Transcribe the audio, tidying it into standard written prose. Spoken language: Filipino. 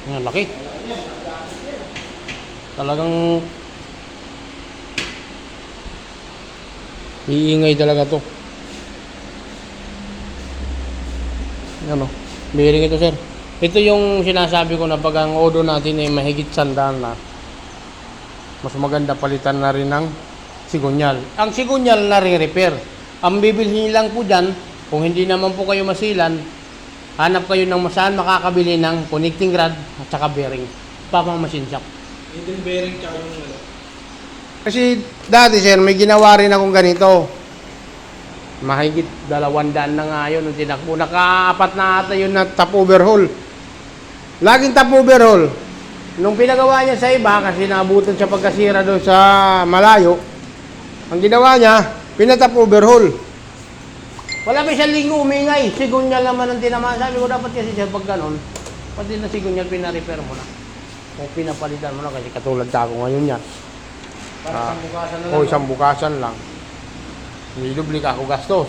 Yan, laki. Talagang iingay talaga to. Ano? Bearing ito, sir. Ito yung sinasabi ko na pag ang odo natin ay mahigit 100 na, mas maganda palitan na rin ng sigunyal. Ang sigunyal na re-repair. Ang bibilhin lang po dyan, kung hindi naman po kayo masilan, hanap kayo ng saan makakabili ng connecting rod at saka bearing. Papamasin shop. Yung bearing tsaka yung ano. Kasi dati, sir, may ginawa rin akong ganito. Mahigit 200 na nga yun nung tinakbo. Naka-4 na ata yun na top overhaul. Laging top overhaul. Nung pinagawa niya sa iba, kasi naabutan siya pagkasira doon sa malayo, ang ginawa niya, pinatop overhaul. Wala pa siyang linggo umingay. Sigunyal naman ang tinamaan. Sabi ko, dapat kasi siya pag ganon, pati na sigunyal pina-repair mo na. O pinapalitan mo na kasi katulad ako ngayon yan. Para isang bukasan na lang. O isang bukasan lang. Nilubli ka ako gastos.